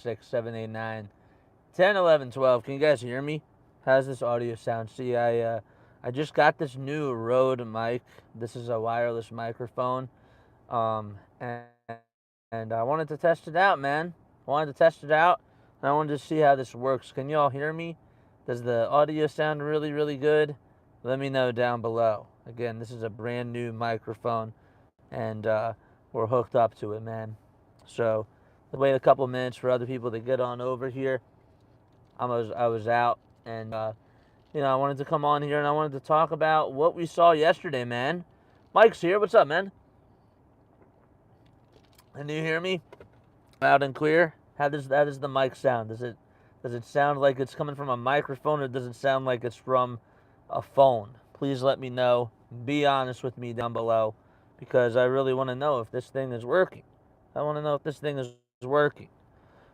6, 7, 8, 9, 10, 11, 12. Can you guys hear me? How's this audio sound? See, I just got this new Rode mic. This is a wireless microphone. And I wanted to test it out, man. Wanted to test it out. And I wanted to see how this works. Can you all hear me? Does the audio sound really, really good? Let me know down below. Again, this is a brand new microphone, and we're hooked up to it, man. So, let's wait a couple minutes for other people to get on over here. I was out, and I wanted to come on here and I wanted to talk about what we saw yesterday, man. Mike's here. What's up, man? Can you hear me loud and clear? How does the mic sound? Does it sound like it's coming from a microphone, or does it sound like it's from a phone? Please let me know. Be honest with me down below, because I really want to know if this thing is working. I want to know if this thing is working.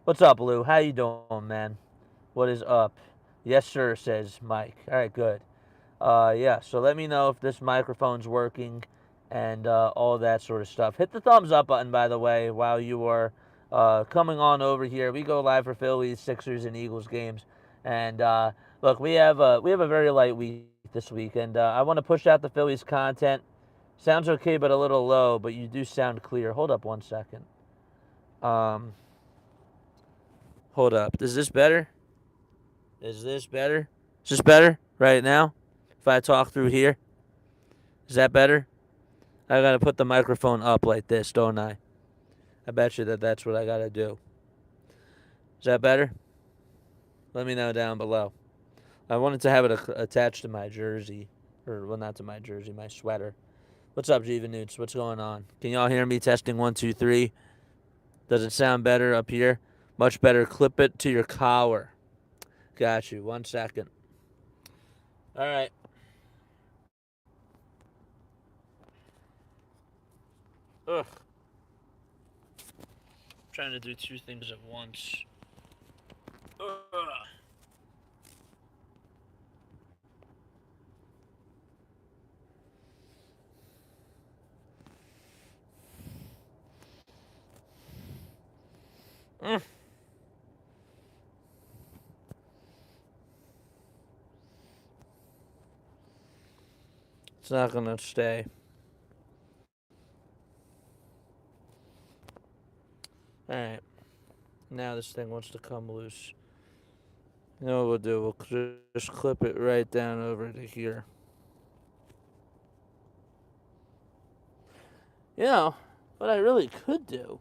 What's up, Lou? How you doing, man? What is up? Yes, sir, says Mike. All right, good. Yeah, so let me know if this microphone's working and all that sort of stuff. Hit the thumbs up button, by the way, while you are coming on over here. We go live for Phillies, Sixers, and Eagles games. And look, we have a very light week this week, and I want to push out the Phillies content. Sounds okay, but a little low, but you do sound clear. Hold up 1 second. Um, Hold up. Is this better? Is this better? Is this better right now? If I talk through here, is that better? I gotta put the microphone up like this, don't I? I bet you that's what I gotta do. Is that better? Let me know down below. I wanted to have it attached to my jersey, or well, not to my jersey, my sweater. What's up, Jiva Newts? What's going on? Can y'all hear me? Testing 1, 2, 3. Does it sound better up here? Much better. Clip it to your collar. Got you. 1 second. All right. Ugh. I'm trying to do two things at once. Ugh. Mm. It's not gonna stay. All right. Now this thing wants to come loose. You know what we'll do? We'll just clip it right down over to here. You know, what I really could do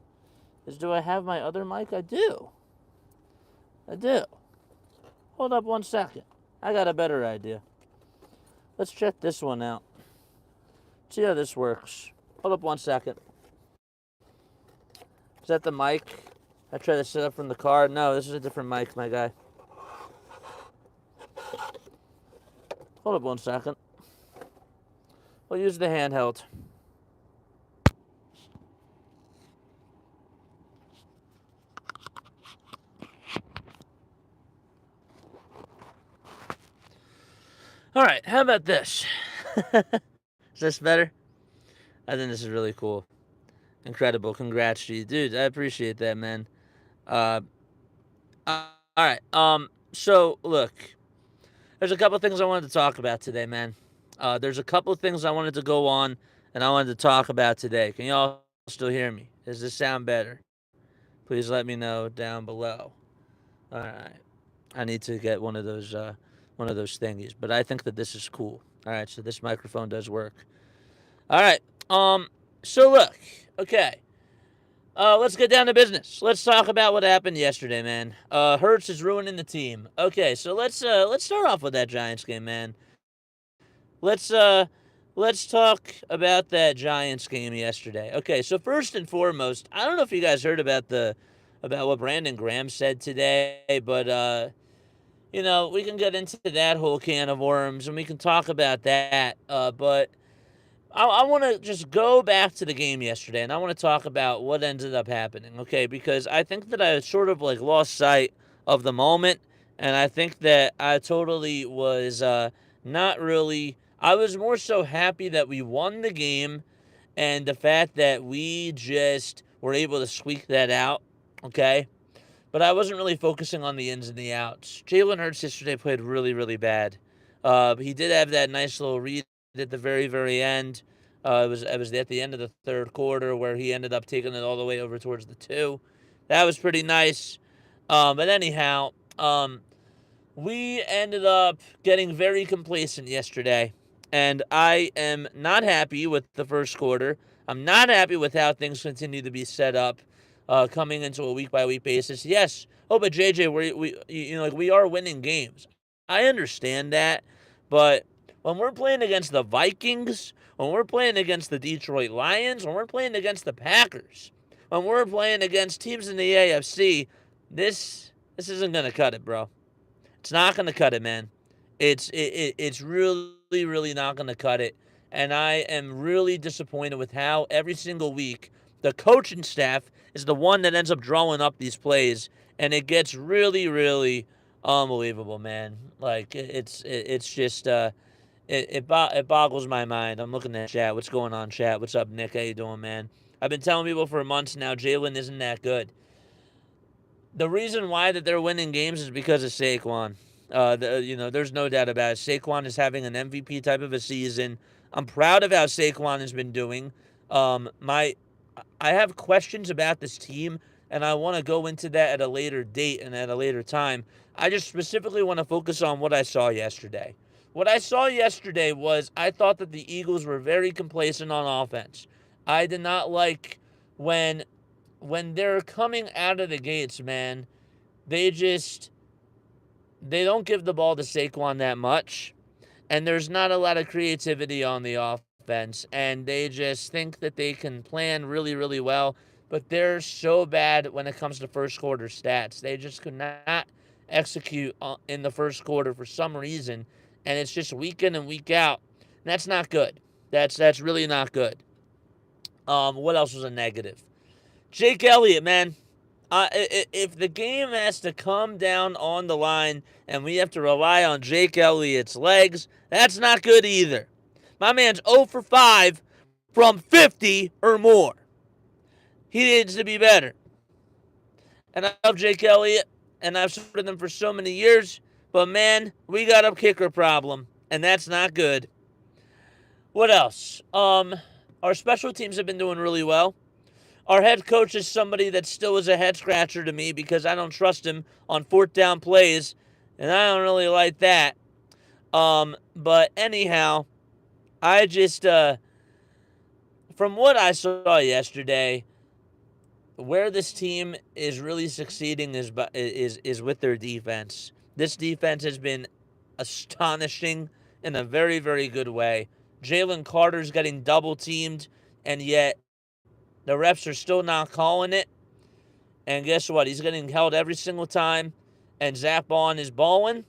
is, do I have my other mic? I do. I do. Hold up 1 second. I got a better idea. Let's check this one out. See how this works. Hold up 1 second. Is that the mic I tried to set up from the car? No, this is a different mic, my guy. Hold up 1 second. We'll use the handheld. All right, how about this? Is this better? I think this is really cool. Incredible. Congrats to you. Dude, I appreciate that, man. Uh, all right. So, look, there's a couple things I wanted to talk about today, man. There's a couple things I wanted to go on and I wanted to talk about today. Can y'all still hear me? Does this sound better? Please let me know down below. All right. I need to get one of those thingies, but I think that this is cool. All right, so this microphone does work. All right. So look, okay. Let's get down to business. Let's talk about what happened yesterday, man. Hurts is ruining the team. Okay, so let's start off with that Giants game, man. Let's uh let's talk about that Giants game yesterday. Okay, so first and foremost, I don't know if you guys heard about what Brandon Graham said today, but we can get into that whole can of worms and we can talk about that. But I want to just go back to the game yesterday, and I want to talk about what ended up happening, okay? Because I think that I sort of like lost sight of the moment, and I think that I totally was not really. I was more so happy that we won the game, and the fact that we just were able to squeak that out, okay? but I wasn't really focusing on the ins and the outs. Jalen Hurts yesterday played really, really bad. He did have that nice little read at the very, very end. It was at the end of the third quarter where he ended up taking it all the way over towards the 2. That was pretty nice. But anyhow, we ended up getting very complacent yesterday, and I am not happy with the first quarter. I'm not happy with how things continue to be set up, coming into a week by week basis. Yes, but JJ, we are winning games. I understand that, but when we're playing against the Vikings, when we're playing against the Detroit Lions, when we're playing against the Packers, when we're playing against teams in the AFC, this isn't gonna cut it, bro. It's not going to cut it, man. It's really, really not going to cut it. And I am really disappointed with how every single week the coaching staff is the one that ends up drawing up these plays, and it gets really, really unbelievable, man. Like it's just it boggles my mind. I'm looking at chat. What's going on, chat? What's up, Nick? How you doing, man? I've been telling people for months now, Jalen isn't that good. The reason why that they're winning games is because of Saquon. There's no doubt about it. Saquon is having an MVP type of a season. I'm proud of how Saquon has been doing. I have questions about this team, and I want to go into that at a later date and at a later time. I just specifically want to focus on what I saw yesterday. What I saw yesterday was I thought that the Eagles were very complacent on offense. I did not like when they're coming out of the gates, man, they don't give the ball to Saquon that much, and there's not a lot of creativity on the offense, and they just think that they can plan really, really well, but they're so bad when it comes to first quarter stats. They just could not execute in the first quarter for some reason, and it's just week in and week out. And that's not good. That's really not good. What else was a negative? Jake Elliott, man. If the game has to come down on the line and we have to rely on Jake Elliott's legs, that's not good either. My man's 0 for 5 from 50 or more. He needs to be better. And I love Jake Elliott, and I've supported him for so many years, but man, we got a kicker problem, and that's not good. What else? Our special teams have been doing really well. Our head coach is somebody that still is a head scratcher to me because I don't trust him on fourth down plays, and I don't really like that. But anyhow, I just from what I saw yesterday, where this team is really succeeding is with their defense. This defense has been astonishing in a very, very good way. Jalen Carter's getting double teamed, and yet the refs are still not calling it. And guess what? He's getting held every single time. And Zach Bond is balling.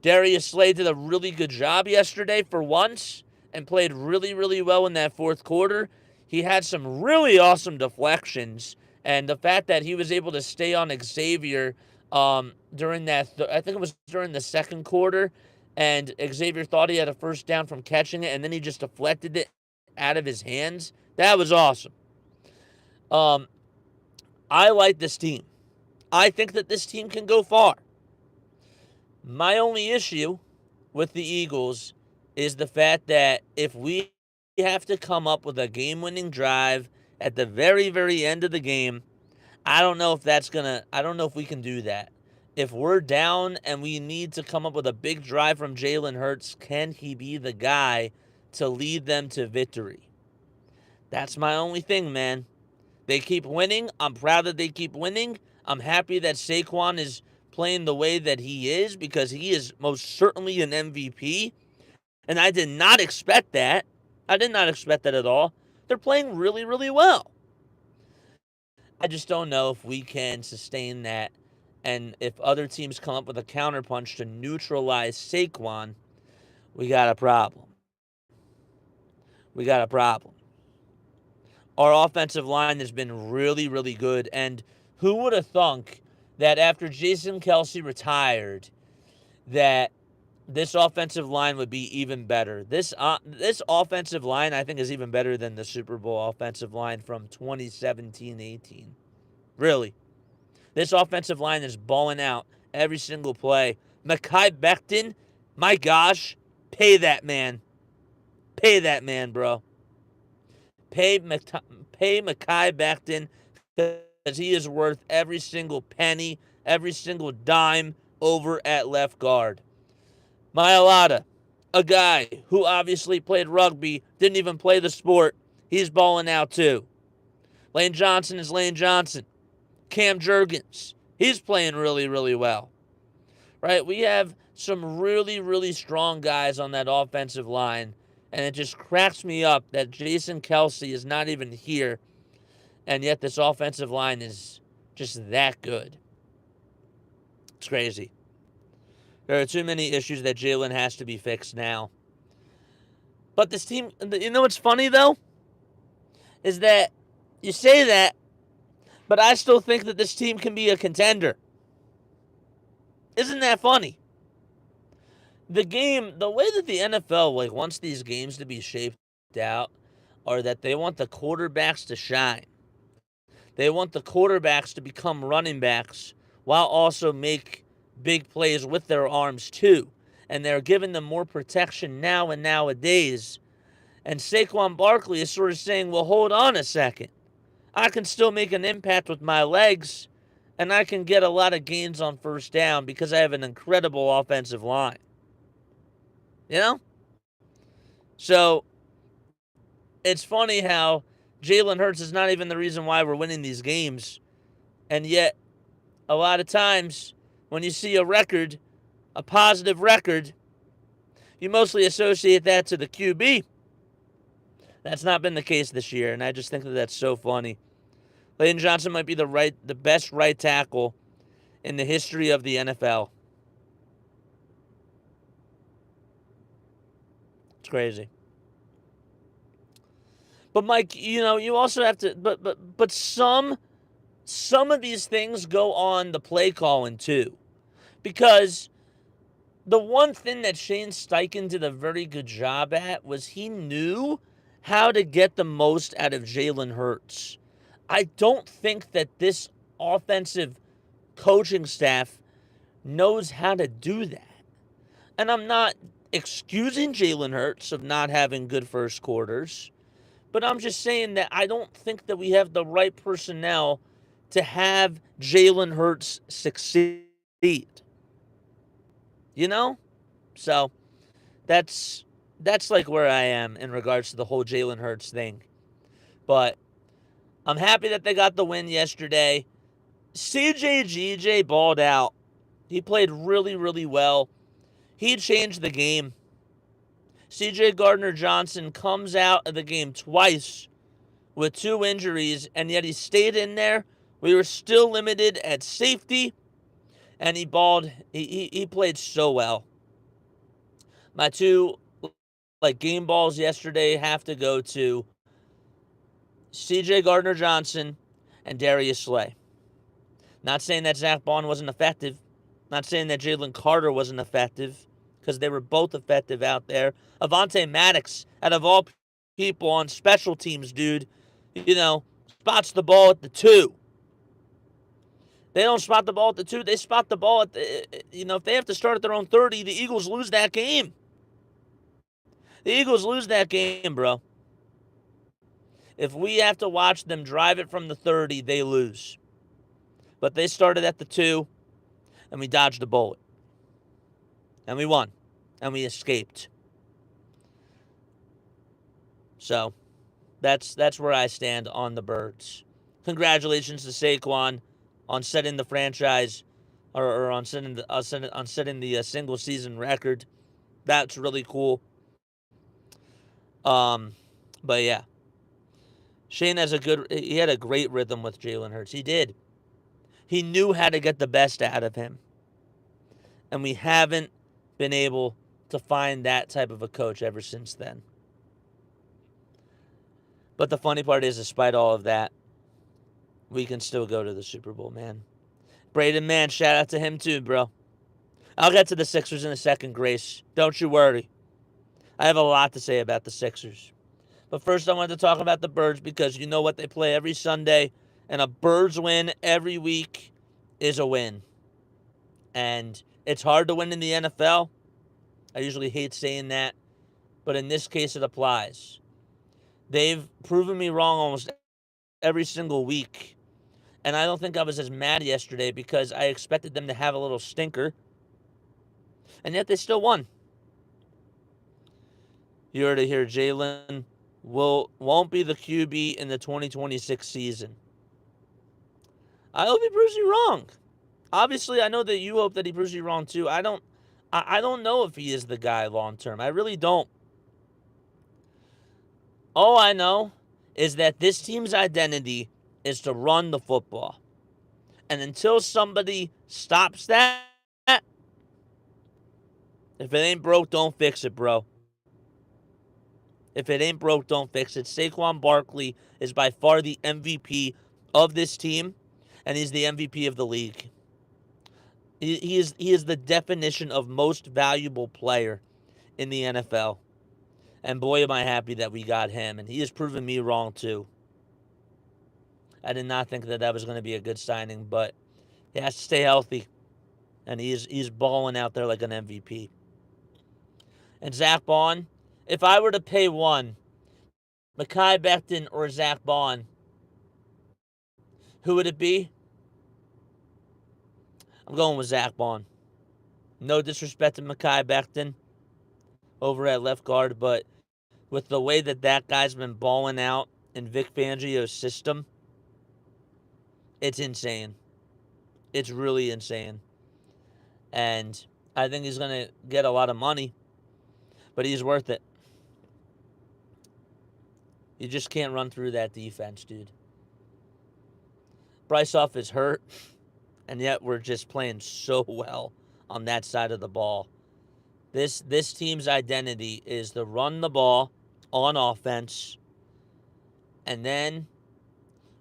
Darius Slay did a really good job yesterday for once and played really, really well in that fourth quarter. He had some really awesome deflections. And the fact that he was able to stay on Xavier during that, I think it was during the second quarter, and Xavier thought he had a first down from catching it, and then he just deflected it out of his hands. That was awesome. I like this team. I think that this team can go far. My only issue with the Eagles is the fact that if we have to come up with a game-winning drive at the very, very end of the game, I don't know if we can do that. If we're down and we need to come up with a big drive from Jalen Hurts, can he be the guy to lead them to victory? That's my only thing, man. They keep winning. I'm proud that they keep winning. I'm happy that Saquon is playing the way that he is because he is most certainly an MVP. And I did not expect that. I did not expect that at all. They're playing really, really well. I just don't know if we can sustain that. And if other teams come up with a counterpunch to neutralize Saquon, we got a problem. We got a problem. Our offensive line has been really, really good. And who would have thunk that after Jason Kelce retired, that this offensive line would be even better? This offensive line, I think, is even better than the Super Bowl offensive line from 2017-18. Really. This offensive line is balling out every single play. Mekhi Becton, my gosh, pay that man. Pay that man, bro. Pay Mekhi Becton because he is worth every single penny, every single dime over at left guard. Mailata, a guy who obviously played rugby, didn't even play the sport. He's balling out too. Lane Johnson is Lane Johnson. Cam Jurgens, he's playing really, really well. Right? We have some really, really strong guys on that offensive line, and it just cracks me up that Jason Kelsey is not even here, and yet this offensive line is just that good. It's crazy. There are too many issues that Jalen has to be fixed now. But this team, you know what's funny though? Is that you say that, but I still think that this team can be a contender. Isn't that funny? The way that the NFL wants these games to be shaped out are that they want the quarterbacks to shine. They want the quarterbacks to become running backs while also make big plays with their arms too. And they're giving them more protection now and nowadays. And Saquon Barkley is sort of saying, well, hold on a second. I can still make an impact with my legs, and I can get a lot of gains on first down because I have an incredible offensive line. You know? So, it's funny how Jalen Hurts is not even the reason why we're winning these games. And yet, a lot of times, when you see a record, a positive record, you mostly associate that to the QB. That's not been the case this year, and I just think that that's so funny. Lane Johnson might be the best right tackle in the history of the NFL. It's crazy. But Mike, you also have to but some of these things go on the play calling too. Because the one thing that Shane Steichen did a very good job at was he knew how to get the most out of Jalen Hurts. I don't think that this offensive coaching staff knows how to do that. And I'm not excusing Jalen Hurts of not having good first quarters, but I'm just saying that I don't think that we have the right personnel to have Jalen Hurts succeed. You know? So that's like where I am in regards to the whole Jalen Hurts thing. But I'm happy that they got the win yesterday. CJ balled out. He played really, really well. He changed the game. CJ Gardner-Johnson comes out of the game twice with 2 injuries, and yet he stayed in there. We were still limited at safety, and he balled. He played so well. My 2 game balls yesterday have to go to CJ Gardner-Johnson and Darius Slay. Not saying that Zach Bond wasn't effective. Not saying that Jalen Carter wasn't effective, because they were both effective out there. Avonte Maddox, out of all people on special teams, dude, spots the ball at the 2. They don't spot the ball at the 2. They spot the ball at the, if they have to start at their own 30, the Eagles lose that game. The Eagles lose that game, bro. If we have to watch them drive it from the 30, they lose. But they started at the 2, and we dodged a bullet. And we won. And we escaped. So, that's where I stand on the Birds. Congratulations to Saquon on setting the franchise, or on setting the single season record. That's really cool. But yeah, Shane he had a great rhythm with Jalen Hurts. He did. He knew how to get the best out of him, and we haven't been able to find that type of a coach ever since then. But the funny part is, despite all of that, we can still go to the Super Bowl, man. Braden Mann, shout out to him too, bro. I'll get to the Sixers in a second, Grace. Don't you worry. I have a lot to say about the Sixers. But first, I wanted to talk about the Birds because you know what? They play every Sunday, and a Birds win every week is a win. And it's hard to win in the NFL. I usually hate saying that, but in this case, it applies. They've proven me wrong almost every single week. And I don't think I was as mad yesterday because I expected them to have a little stinker. And yet they still won. You heard it here. Jalen won't be the QB in the 2026 season. I hope he proves you wrong. Obviously, I know that you hope that he proves you wrong too. I don't know if he is the guy long term. I really don't. All I know is that this team's identity is to run the football. And until somebody stops that, if it ain't broke, don't fix it, bro. If it ain't broke, don't fix it. Saquon Barkley is by far the MVP of this team, and he's the MVP of the league. He is the definition of most valuable player in the NFL. And boy, am I happy that we got him. And he has proven me wrong, too. I did not think that that was going to be a good signing, but he has to stay healthy. And he's balling out there like an MVP. And Zach Bond, if I were to pay one, Mekhi Becton or Zach Bond, who would it be? I'm going with Zach Bond. No disrespect to Mekhi Becton over at left guard, but with the way that that guy's been balling out in Vic Fangio's system, it's insane. It's really insane. And I think he's going to get a lot of money, but he's worth it. You just can't run through that defense, dude. Bryce Huff is hurt, and yet we're just playing so well on that side of the ball. This team's identity is to run the ball on offense, and then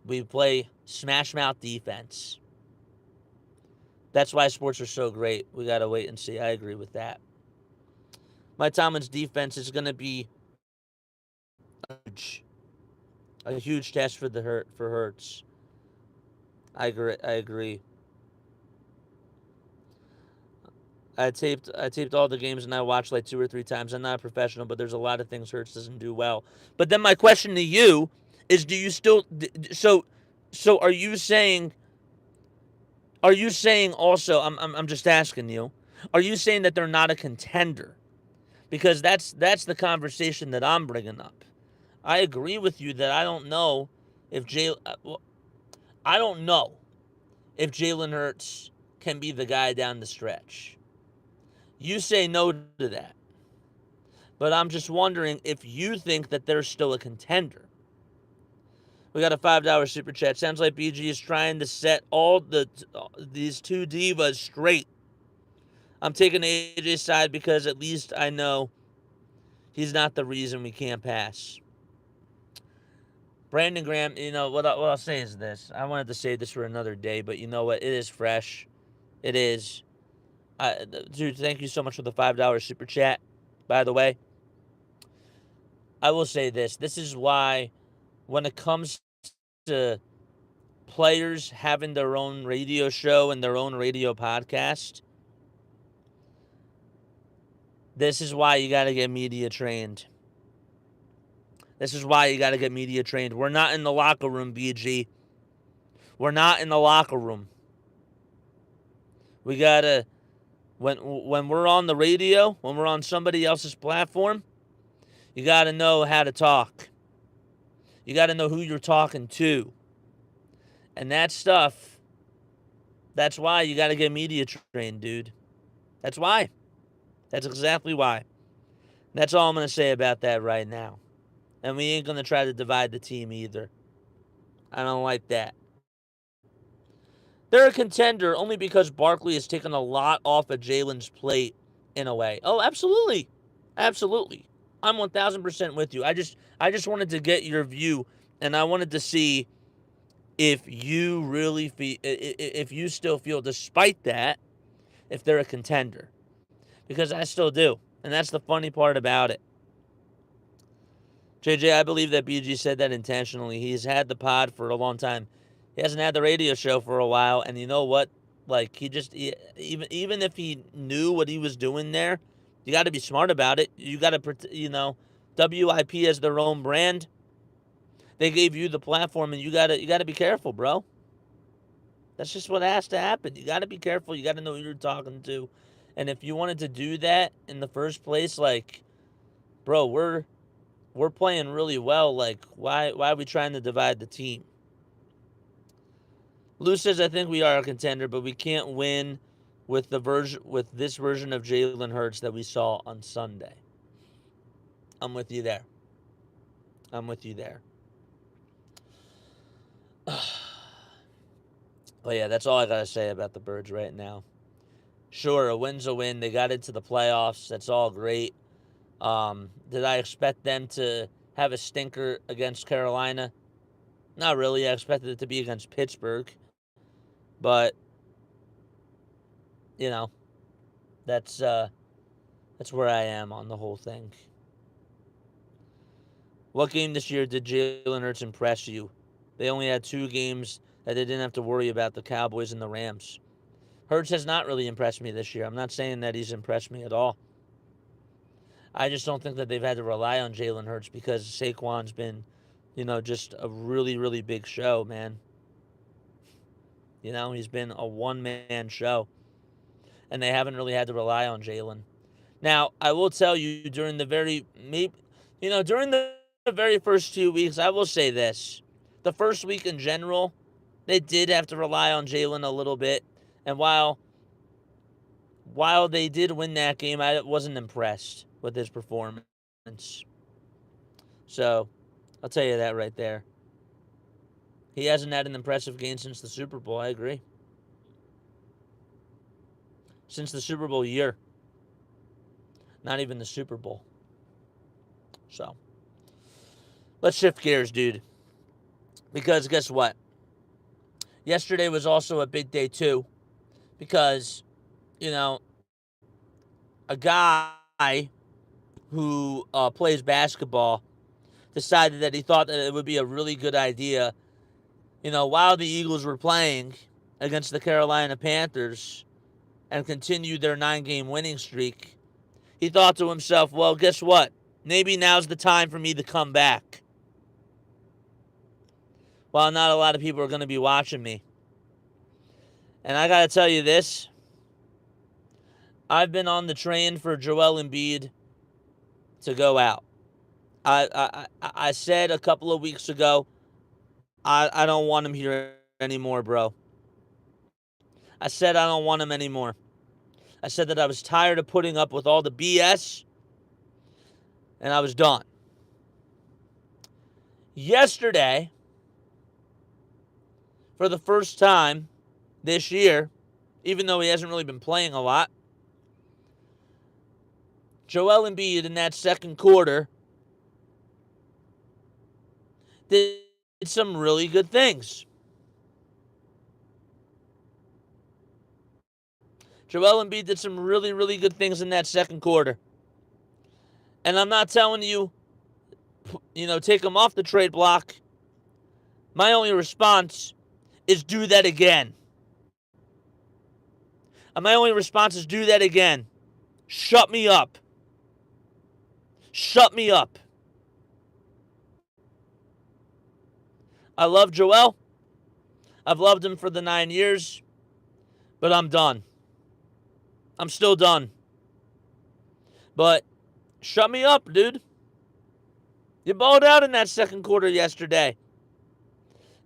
we play smash mouth defense. That's why sports are so great. We got to wait and see. I agree with that. Mike Tomlin's defense is going to be a huge test for Hurts. I agree. I taped all the games and I watched like 2 or 3 times. I'm not a professional, but there's a lot of things Hurts doesn't do well. But then my question to you is: do you still so are you saying also? I'm just asking you. Are you saying that they're not a contender? Because that's the conversation that I'm bringing up. I agree with you that I don't know if I don't know if Jalen Hurts can be the guy down the stretch. You say no to that. But I'm just wondering if you think that they're still a contender. We got a $5 super chat. Sounds like BG is trying to set all these two divas straight. I'm taking AJ's side because at least I know he's not the reason we can't pass. Brandon Graham, you know, what I'll say is this. I wanted to save this for another day, but you know what? It is fresh. It is. Dude, thank you so much for the $5 super chat, by the way. I will say this. This is why when it comes to players having their own radio show and their own radio podcast, this is why you got to get media trained. This is why you got to get media trained. We're not in the locker room, BG. We're not in the locker room. We got to, when we're on the radio, when we're on somebody else's platform, you got to know how to talk. You got to know who you're talking to. And that stuff, that's why you got to get media trained, dude. That's why. That's exactly why. That's all I'm going to say about that right now. And we ain't going to try to divide the team either. I don't like that. They're a contender only because Barkley has taken a lot off of Jalen's plate in a way. Oh, absolutely. Absolutely. I'm 1,000% with you. I just wanted to get your view, and I wanted to see if you really feel, if you still feel, despite that, if they're a contender. Because I still do. And that's the funny part about it. JJ, I believe that BG said that intentionally. He's had the pod for a long time. He hasn't had the radio show for a while. And you know what? Like even if he knew what he was doing there, you got to be smart about it. You got to WIP as their own brand. They gave you the platform, and you gotta be careful, bro. That's just what has to happen. You got to be careful. You got to know who you're talking to, and if you wanted to do that in the first place, like, bro, we're playing really well. Like, why are we trying to divide the team? Lou says, I think we are a contender, but we can't win with this version of Jalen Hurts that we saw on Sunday. I'm with you there. I'm with you there. But yeah, that's all I gotta say about the Birds right now. Sure, a win's a win. They got into the playoffs. That's all great. Did I expect them to have a stinker against Carolina? Not really. I expected it to be against Pittsburgh. But, you know, that's where I am on the whole thing. What game this year did Jalen Hurts impress you? They only had 2 games that they didn't have to worry about, the Cowboys and the Rams. Hurts has not really impressed me this year. I'm not saying that he's impressed me at all. I just don't think that they've had to rely on Jalen Hurts because Saquon's been, just a really, really big show, man. He's been a one-man show. And they haven't really had to rely on Jalen. Now, I will tell you, during the very first 2 weeks, I will say this. The first week in general, they did have to rely on Jalen a little bit. And while they did win that game, I wasn't impressed with his performance. So, I'll tell you that right there. He hasn't had an impressive game since the Super Bowl, I agree. Since the Super Bowl year. Not even the Super Bowl. So, let's shift gears, dude. Because guess what? Yesterday was also a big day, too. Because, a guy who plays basketball decided that he thought that it would be a really good idea, while the Eagles were playing against the Carolina Panthers and continued their 9-game winning streak, he thought to himself, well, guess what? Maybe now's the time for me to come back. While not a lot of people are going to be watching me. And I got to tell you this. I've been on the train for Joel Embiid to go out. I said a couple of weeks ago, I don't want him here anymore, bro. I said I don't want him anymore. I said that I was tired of putting up with all the BS, and I was done. Yesterday, for the first time this year, even though he hasn't really been playing a lot, Joel Embiid in that second quarter did some really good things. Joel Embiid did some really, really good things in that second quarter. And I'm not telling you, take him off the trade block. My only response is do that again. And my only response is do that again. Shut me up. Shut me up. I love Joel. I've loved him for the 9 years. But I'm done. I'm still done. But shut me up, dude. You balled out in that second quarter yesterday.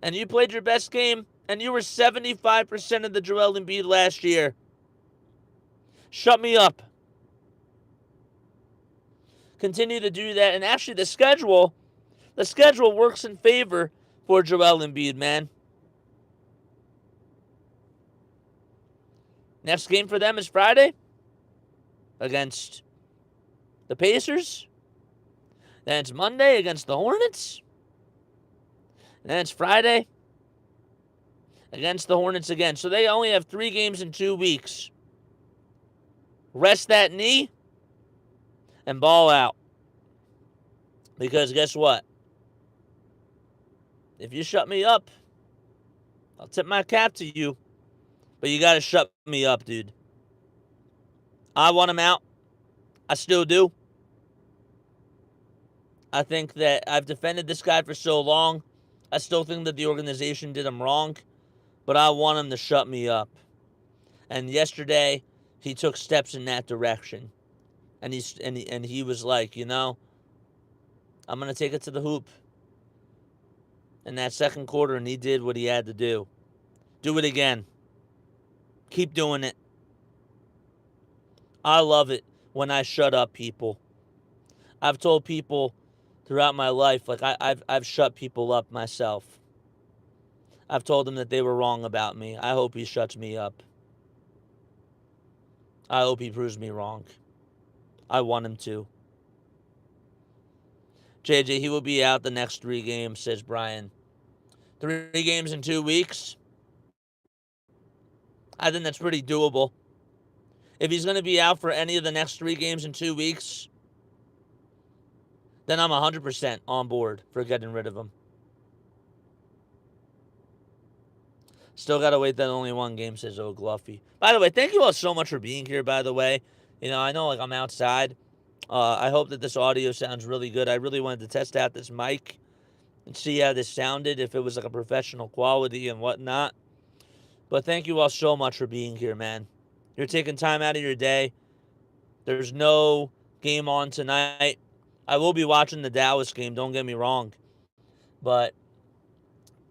And you played your best game, and you were 75% of the Joel Embiid last year. Shut me up. Continue to do that. And actually, the schedule works in favor for Joel Embiid, man. Next game for them is Friday against the Pacers. Then it's Monday against the Hornets. And then it's Friday against the Hornets again. So they only have 3 games in 2 weeks. Rest that knee and ball out. Because guess what? If you shut me up, I'll tip my cap to you. But you got to shut me up, dude. I want him out. I still do. I think that I've defended this guy for so long. I still think that the organization did him wrong, but I want him to shut me up. And yesterday, he took steps in that direction. And he was like, I'm gonna take it to the hoop in that second quarter, and he did what he had to do. Do it again. Keep doing it. I love it when I shut up people. I've told people throughout my life, like I've shut people up myself. I've told them that they were wrong about me. I hope he shuts me up. I hope he proves me wrong. I want him to. JJ, he will be out the next 3 games, says Brian. 3 games in 2 weeks? I think that's pretty doable. If he's going to be out for any of the next 3 games in 2 weeks, then I'm 100% on board for getting rid of him. Still got to wait that only 1 game, says O'Gluffy. By the way, thank you all so much for being here, by the way. I know I'm outside. I hope that this audio sounds really good. I really wanted to test out this mic and see how this sounded, if it was like a professional quality and whatnot. But thank you all so much for being here, man. You're taking time out of your day. There's no game on tonight. I will be watching the Dallas game, don't get me wrong. But,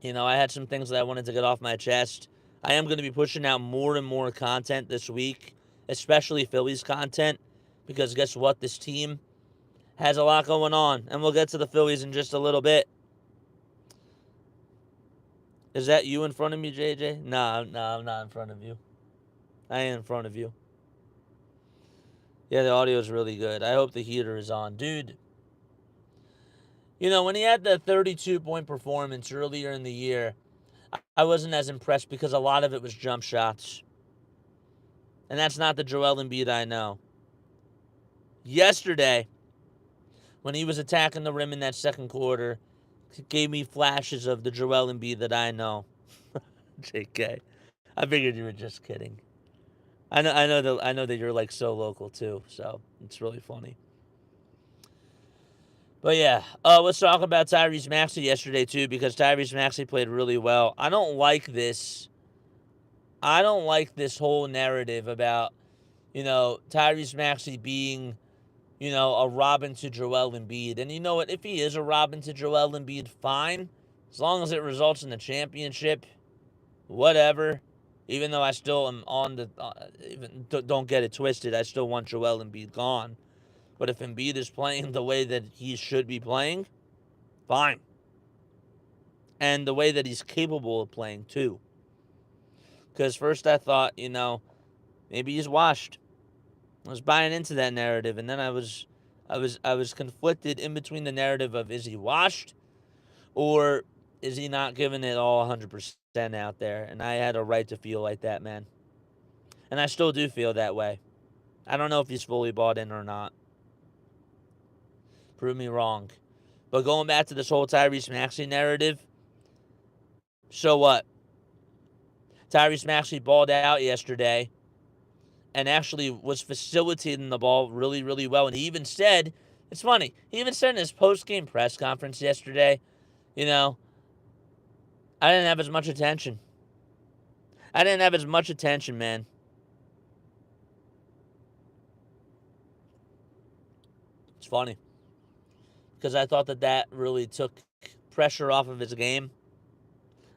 I had some things that I wanted to get off my chest. I am going to be pushing out more and more content this week, especially Phillies content, because guess what? This team has a lot going on, and we'll get to the Phillies in just a little bit. Is that you in front of me, JJ? No, I'm not in front of you. I am in front of you. Yeah, the audio is really good. I hope the heater is on. Dude, when he had the 32-point performance earlier in the year, I wasn't as impressed because a lot of it was jump shots. And that's not the Joel Embiid I know. Yesterday, when he was attacking the rim in that second quarter, it gave me flashes of the Joel Embiid that I know. JK. I figured you were just kidding. I know that you're like so local too, so it's really funny. But yeah, let's talk about Tyrese Maxey yesterday too, because Tyrese Maxey played really well. I don't like this whole narrative about, Tyrese Maxey being, a Robin to Joel Embiid. And you know what? If he is a Robin to Joel Embiid, fine. As long as it results in the championship, whatever. Even though I still am on the, don't get it twisted, I still want Joel Embiid gone. But if Embiid is playing the way that he should be playing, fine. And the way that he's capable of playing, too. Because first I thought, maybe he's washed. I was buying into that narrative, and then I was conflicted in between the narrative of, is he washed, or is he not giving it all 100% out there? And I had a right to feel like that, man. And I still do feel that way. I don't know if he's fully bought in or not. Prove me wrong. But going back to this whole Tyrese Maxey narrative, so what? Tyrese Maxey balled out yesterday and actually was facilitating the ball really, really well. And he even said, it's funny, he even said in his post-game press conference yesterday, I didn't have as much attention. Man. It's funny. Because I thought that really took pressure off of his game.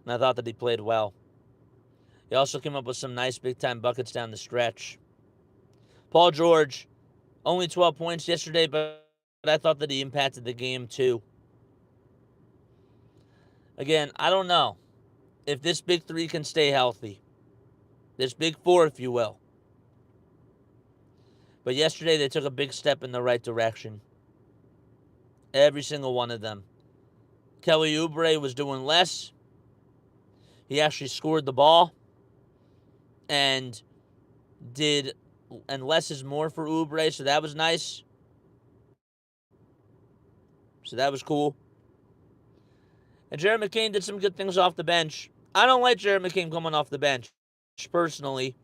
And I thought that he played well. He also came up with some nice big-time buckets down the stretch. Paul George, only 12 points yesterday, but I thought that he impacted the game too. Again, I don't know if this big three can stay healthy. This big four, if you will. But yesterday they took a big step in the right direction. Every single one of them. Kelly Oubre was doing less. He actually scored the ball. And less is more for Oubre, so that was nice. So that was cool. And Jared McCain did some good things off the bench. I don't like Jared McCain coming off the bench. personally.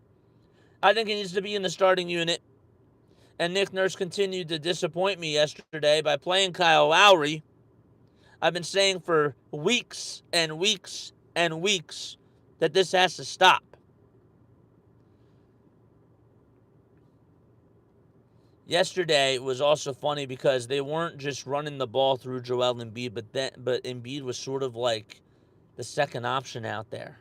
I think he needs to be in the starting unit. And Nick Nurse continued to disappoint me yesterday by playing Kyle Lowry. I've been saying for weeks and weeks and weeks that this has to stop. Yesterday was also funny because they weren't just running the ball through Joel Embiid, but Embiid was sort of like the second option out there.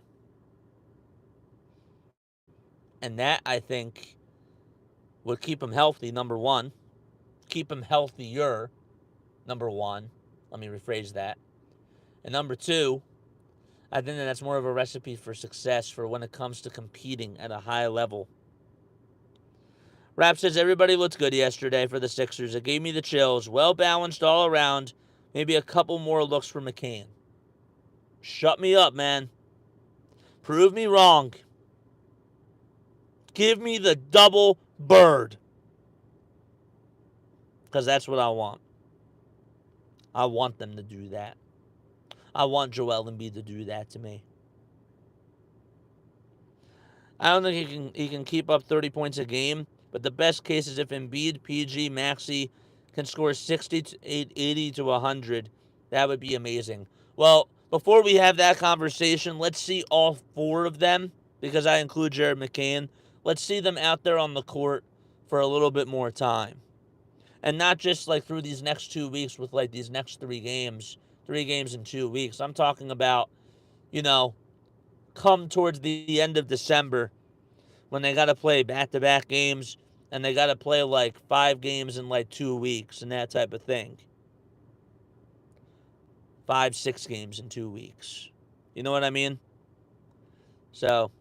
And that, I think, would keep him healthy, number one. Keep him healthier, number one. Let me rephrase that. And number two, I think that's more of a recipe for success for when it comes to competing at a high level. Rap says everybody looked good yesterday for the Sixers. It gave me the chills. Well balanced all around. Maybe a couple more looks for McCain. Shut me up, man. Prove me wrong. Give me the double bird. Because that's what I want. I want them to do that. I want Joel Embiid to do that to me. I don't think he can keep up 30 points a game, but the best case is if Embiid, PG, Maxey can score 60 to 80 to 100. That would be amazing. Well, before we have that conversation, let's see all four of them, because I include Jared McCain. Let's see them out there on the court for a little bit more time. And not just like through these next 2 weeks with like these next 3 games in 2 weeks. I'm talking about, come towards the end of December when they got to play back-to-back games and they got to play like 5 games in like 2 weeks and that type of thing. 5, 6 games in 2 weeks. You know what I mean? So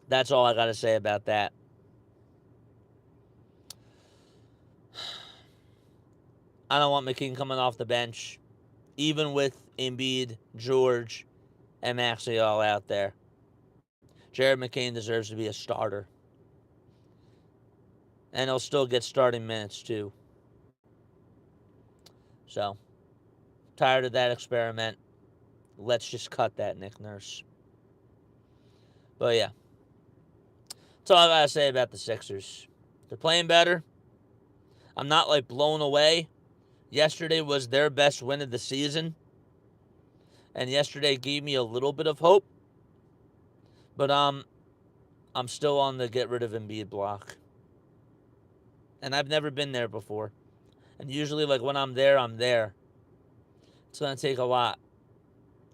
that's all I got to say about that. I don't want McKean coming off the bench, even with Embiid, George, and Maxey all out there. Jared McCain deserves to be a starter. And he'll still get starting minutes, too. So, tired of that experiment. Let's just cut that, Nick Nurse. But, yeah. That's all I got to say about the Sixers. They're playing better. I'm not, like, blown away. Yesterday was their best win of the season. And yesterday gave me a little bit of hope. But, I'm still on the get rid of Embiid block. And I've never been there before. And usually, like, when I'm there, I'm there. It's going to take a lot.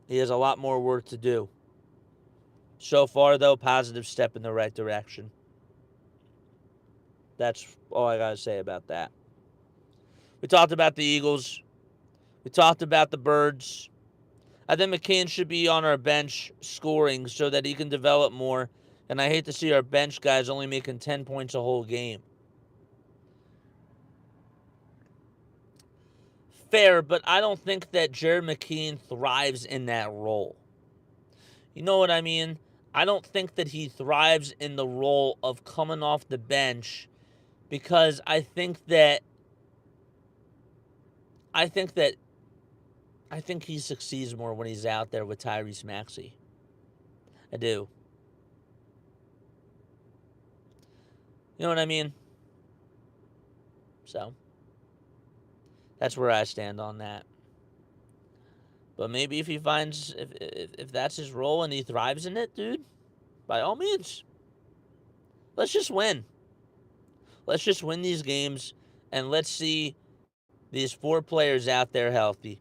He has a lot more work to do. So far, though, positive step in the right direction. That's all I got to say about that. We talked about the Eagles. We talked about the Birds. I think McCain should be on our bench scoring so that he can develop more. And I hate to see our bench guys only making 10 points a whole game. Fair, but I don't think that Jared McCain thrives in that role. You know what I mean? I don't think that he thrives in the role of coming off the bench because I think he succeeds more when he's out there with Tyrese Maxey. I do. You know what I mean? So, that's where I stand on that. But maybe if he finds, if that's his role and he thrives in it, dude, by all means, let's just win. Let's just win these games and let's see these 4 players out there healthy.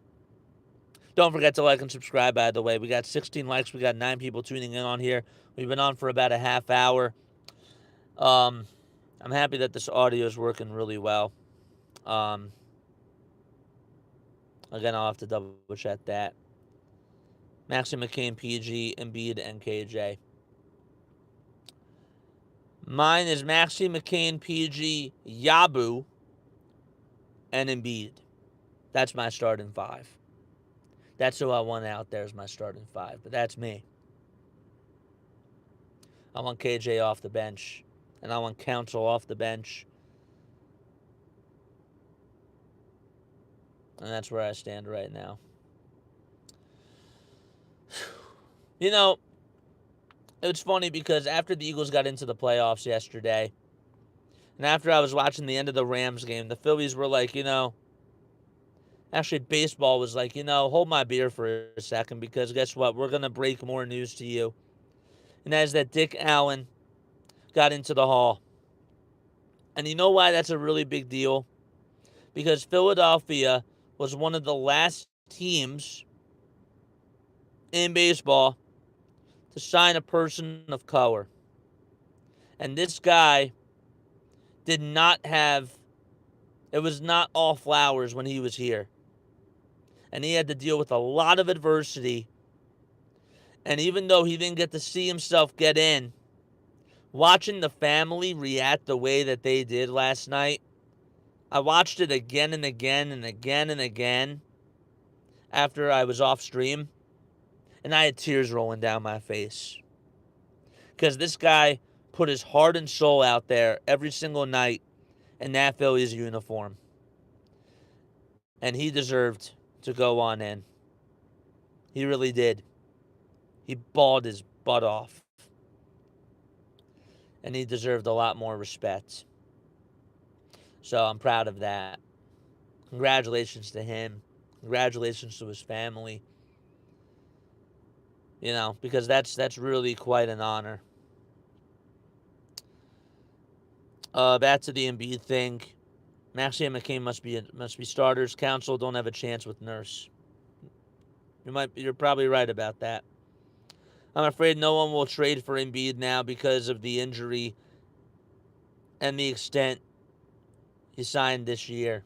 Don't forget to like and subscribe, by the way. We got 16 likes. We got 9 people tuning in on here. We've been on for about a half hour. I'm happy that this audio is working really well. Again, I'll have to double check that. Maxey, McCain, PG, Embiid, and KJ. Mine is Maxey, McCain, PG, Yabu, and Embiid. That's my starting 5. That's who I want out there as my starting 5. But that's me. I want KJ off the bench. And I want Council off the bench. And that's where I stand right now. You know, It's funny because after the Eagles got into the playoffs yesterday, and after I was watching the end of the Rams game, the Phillies were like, actually, baseball was like, hold my beer for a second because guess what? We're going to break more news to you. And that is that Dick Allen got into the Hall. And you know why that's a really big deal? Because Philadelphia was one of the last teams in baseball to sign a person of color. And this guy did not have, it was not all flowers when he was here. And he had to deal with a lot of adversity. And even though he didn't get to see himself get in, watching the family react the way that they did last night, I watched it again and again and again and again after I was off stream, and I had tears rolling down my face. Because this guy put his heart and soul out there every single night in that Phillies uniform. And he deserved to go on in. He really did. He balled his butt off. And he deserved a lot more respect. So I'm proud of that. Congratulations to him. Congratulations to his family. Because that's really quite an honor. Back to the Embiid thing. Maxey and McCain must be starters. Council don't have a chance with Nurse. You're probably right about that. I'm afraid no one will trade for Embiid now because of the injury and the extent he signed this year.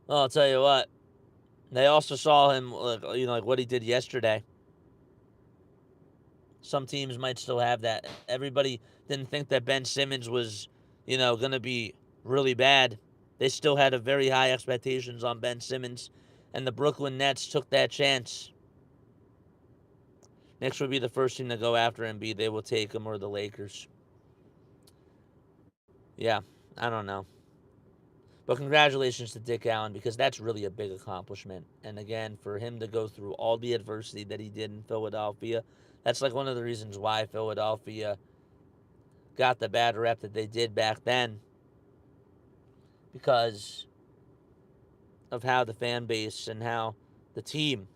Well, I'll tell you what. They also saw him, like what he did yesterday. Some teams might still have that. Everybody didn't think that Ben Simmons was, going to be really bad. They still had a very high expectations on Ben Simmons, and the Brooklyn Nets took that chance. Next would be the first team to go after Embiid. They will take him, or the Lakers. Yeah, I don't know. But congratulations to Dick Allen because that's really a big accomplishment. And again, for him to go through all the adversity that he did in Philadelphia, that's like one of the reasons why Philadelphia got the bad rep that they did back then, because of how the fan base and how the team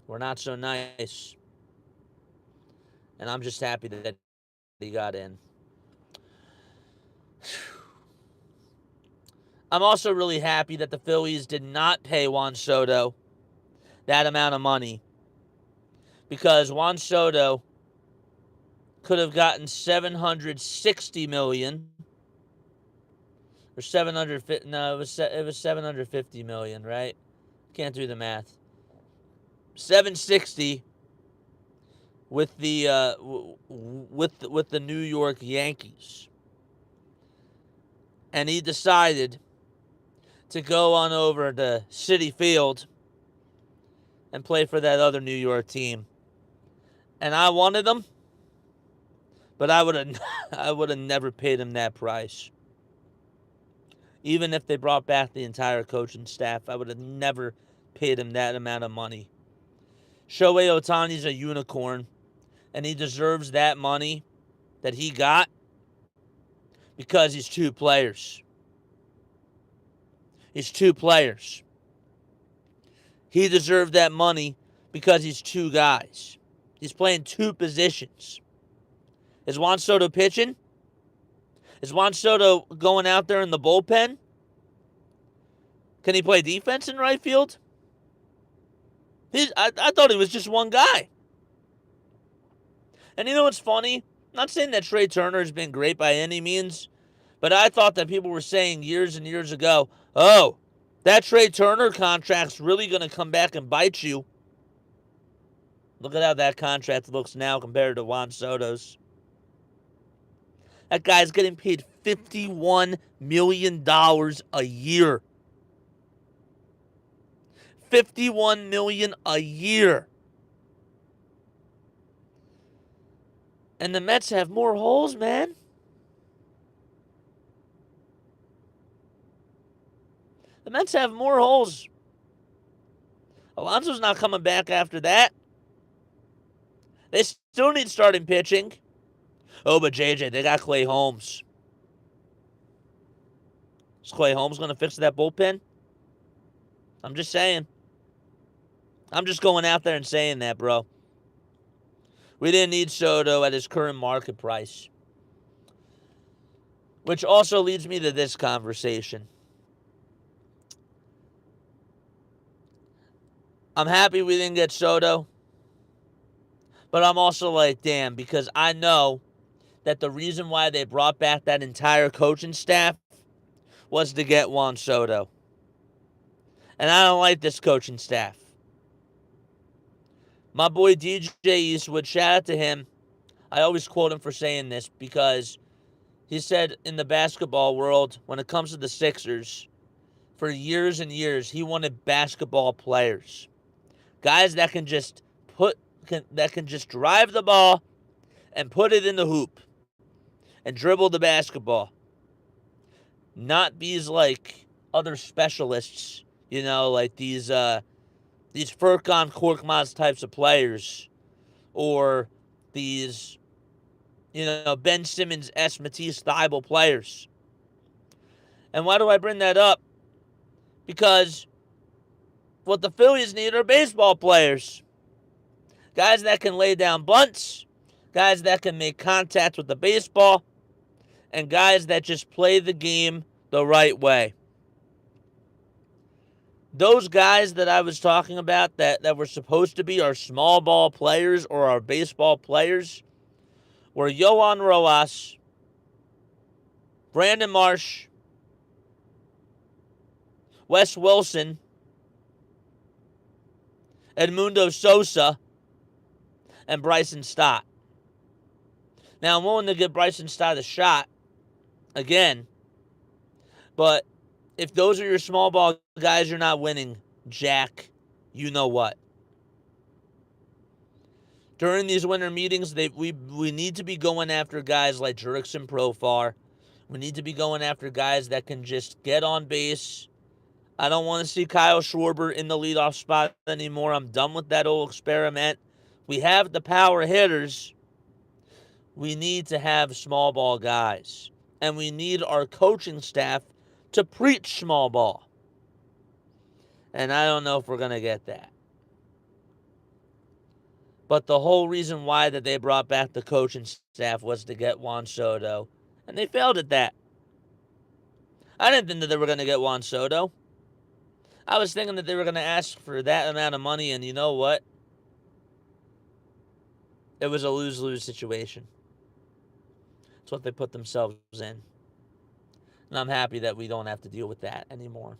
were not so nice. And I'm just happy that he got in. I'm also really happy that the Phillies did not pay Juan Soto that amount of money, because Juan Soto could have gotten $760 million, or 750. No, it was $750 million, right? Can't do the math. 760 with the with the New York Yankees, and he decided to go on over to Citi Field and play for that other New York team. And I wanted him, but I would have never paid him that price. Even if they brought back the entire coaching staff, I would have never paid him that amount of money. Shohei Ohtani's a unicorn, and he deserves that money that he got because he's two players. He's two players. He deserved that money because he's two guys. He's playing two positions. Is Juan Soto pitching? Is Juan Soto going out there in the bullpen? Can he play defense in right field? I thought he was just one guy. And you know what's funny? I'm not saying that Trey Turner has been great by any means, but I thought that people were saying years and years ago, oh, that Trey Turner contract's really going to come back and bite you. Look at how that contract looks now compared to Juan Soto's. That guy's getting paid $51 million a year. $51 million a year. And the Mets have more holes, man. The Mets have more holes. Alonso's not coming back after that. They still need starting pitching. Oh, but JJ, they got Clay Holmes. Is Clay Holmes going to fix that bullpen? I'm just saying. I'm just going out there and saying that, bro. We didn't need Soto at his current market price. Which also leads me to this conversation. I'm happy we didn't get Soto. But I'm also like, damn, because I know that the reason why they brought back that entire coaching staff was to get Juan Soto. And I don't like this coaching staff. My boy DJ Eastwood, shout out to him. I always quote him for saying this because he said in the basketball world, when it comes to the Sixers, for years and years, he wanted basketball players. Guys that can just drive the ball and put it in the hoop and dribble the basketball. Not these like other specialists, like these Furkan Korkmaz types of players, or these, Ben Simmons, Matisse Thybulle players. And why do I bring that up? Because what the Phillies need are baseball players. Guys that can lay down bunts, guys that can make contact with the baseball, and guys that just play the game the right way. Those guys that I was talking about that were supposed to be our small ball players or our baseball players were Yohan Rojas, Brandon Marsh, Wes Wilson, Edmundo Sosa, and Bryson Stott. Now, I'm willing to give Bryson Stott a shot again, but if those are your small ball guys, you're not winning, Jack. You know what? During these winter meetings, we need to be going after guys like Jurickson Profar. We need to be going after guys that can just get on base. I don't want to see Kyle Schwarber in the leadoff spot anymore. I'm done with that old experiment. We have the power hitters. We need to have small ball guys. And we need our coaching staff to preach small ball. And I don't know if we're going to get that. But the whole reason why that they brought back the coaching staff was to get Juan Soto. And they failed at that. I didn't think that they were going to get Juan Soto. I was thinking that they were going to ask for that amount of money, and you know what? It was a lose-lose situation. It's what they put themselves in. And I'm happy that we don't have to deal with that anymore.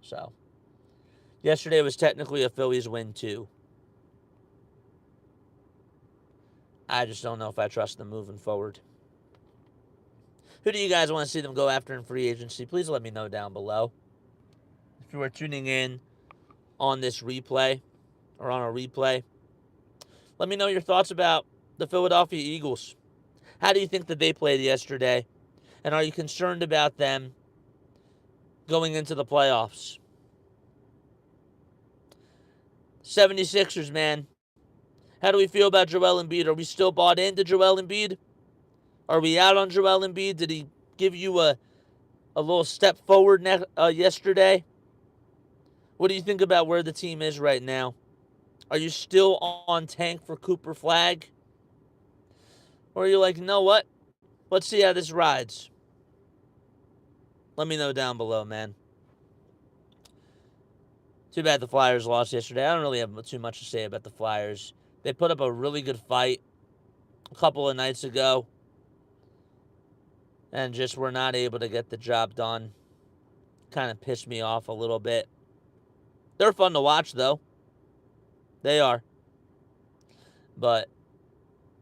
So, yesterday was technically a Phillies win, too. I just don't know if I trust them moving forward. Who do you guys want to see them go after in free agency? Please let me know down below. If you are tuning in on this replay or on a replay, let me know your thoughts about the Philadelphia Eagles. How do you think that they played yesterday? And are you concerned about them going into the playoffs? 76ers, man. How do we feel about Joel Embiid? Are we still bought into Joel Embiid? Are we out on Joel Embiid? Did he give you a little step forward yesterday? What do you think about where the team is right now? Are you still on tank for Cooper Flag? Or are you like, you know what? Let's see how this rides. Let me know down below, man. Too bad the Flyers lost yesterday. I don't really have too much to say about the Flyers. They put up a really good fight a couple of nights ago and just were not able to get the job done. Kind of pissed me off a little bit. They're fun to watch, though. They are. But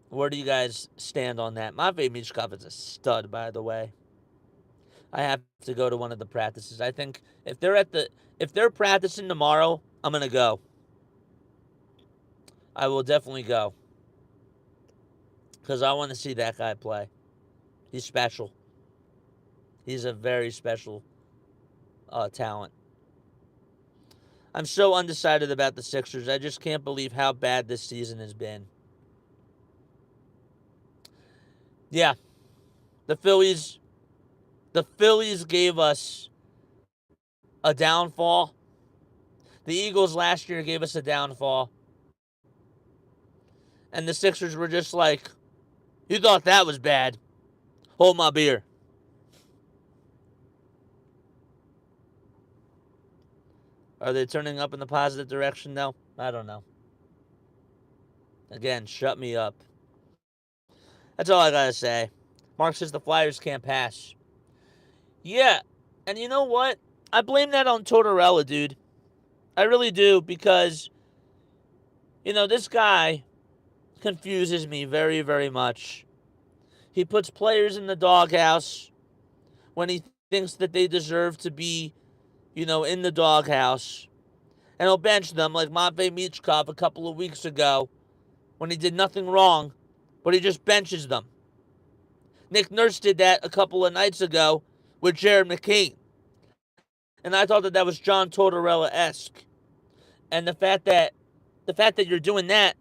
where do you guys stand on that? Matvei Michkov is a stud, by the way. I have to go to one of the practices. I think if they're practicing tomorrow, I'm gonna go. I will definitely go. Because I want to see that guy play. He's special. He's a very special talent. I'm so undecided about the Sixers. I just can't believe how bad this season has been. Yeah, the Phillies. The Phillies gave us a downfall. The Eagles last year gave us a downfall. And the Sixers were just like, you thought that was bad. Hold my beer. Are they turning up in the positive direction now? I don't know. Again, shut me up. That's all I gotta say. Mark says the Flyers can't pass. Yeah, and you know what? I blame that on Tortorella, dude. I really do, because, this guy confuses me very, very much. He puts players in the doghouse when he thinks that they deserve to be, in the doghouse. And he'll bench them like Matvei Michkov a couple of weeks ago when he did nothing wrong, but he just benches them. Nick Nurse did that a couple of nights ago with Jared McCain. And I thought that was John Tortorella-esque. And the fact that you're doing that,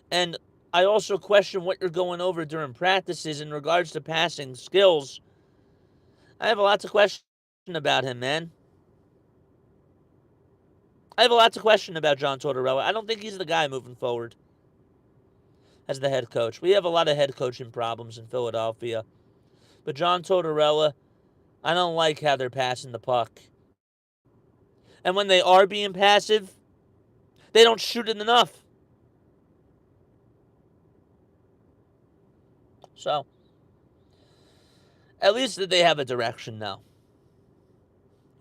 and I also question what you're going over during practices in regards to passing skills. I have a lot to question about him, man. I have a lot to question about John Tortorella. I don't think he's the guy moving forward as the head coach. We have a lot of head coaching problems in Philadelphia. But John Tortorella, I don't like how they're passing the puck. And when they are being passive, they don't shoot it enough. So, at least that they have a direction now.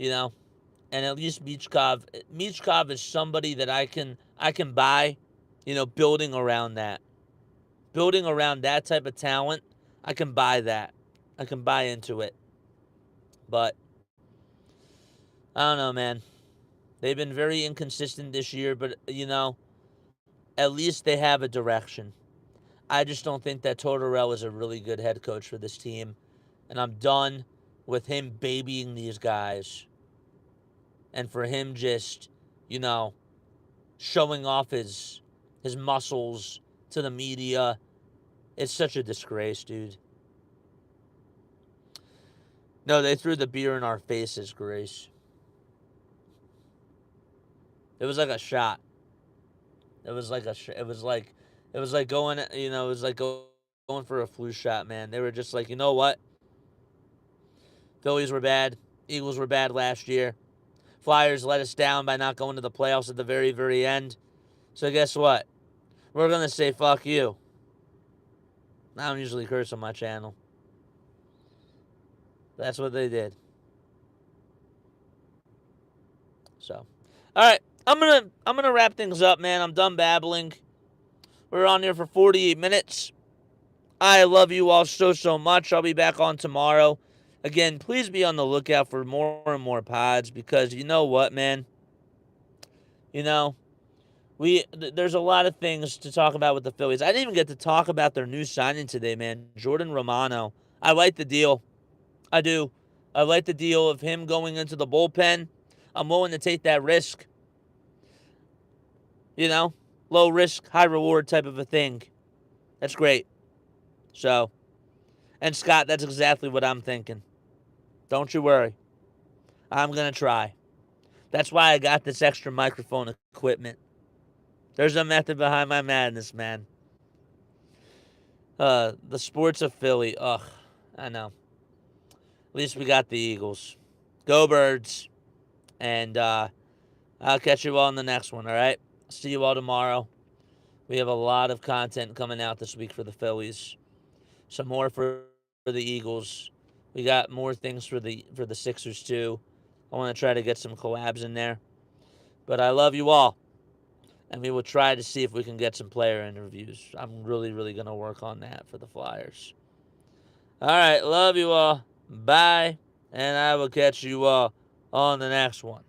And at least Michkov is somebody that I can buy, building around that. Building around that type of talent, I can buy that. I can buy into it. But I don't know, man. They've been very inconsistent this year, but at least they have a direction. I just don't think that Tortorella is a really good head coach for this team, and I'm done with him babying these guys. And for him just, showing off his muscles to the media. It's such a disgrace, dude. No, they threw the beer in our faces, Grace. It was like a shot. It was like going, it was like going for a flu shot, man. They were just like, you know what? Phillies were bad. Eagles were bad last year. Flyers let us down by not going to the playoffs at the very, very end. So guess what? We're going to say fuck you. I don't usually curse on my channel. That's what they did. So, all right, I'm gonna wrap things up, man. I'm done babbling. We're on here for 48 minutes. I love you all so much. I'll be back on tomorrow. Again, please be on the lookout for more and more pods, because you know what, man. There's a lot of things to talk about with the Phillies. I didn't even get to talk about their new signing today, man. Jordan Romano. I like the deal. I do. I like the deal of him going into the bullpen. I'm willing to take that risk. Low risk, high reward type of a thing. That's great. So, and Scott, that's exactly what I'm thinking. Don't you worry. I'm going to try. That's why I got this extra microphone equipment. There's a method behind my madness, man. The sports of Philly. Ugh, I know. At least we got the Eagles. Go Birds. And I'll catch you all in the next one, all right? See you all tomorrow. We have a lot of content coming out this week for the Phillies. Some more for the Eagles. We got more things for the Sixers too. I want to try to get some collabs in there. But I love you all. And we will try to see if we can get some player interviews. I'm really, really going to work on that for the Flyers. All right, love you all. Bye. And I will catch you all on the next one.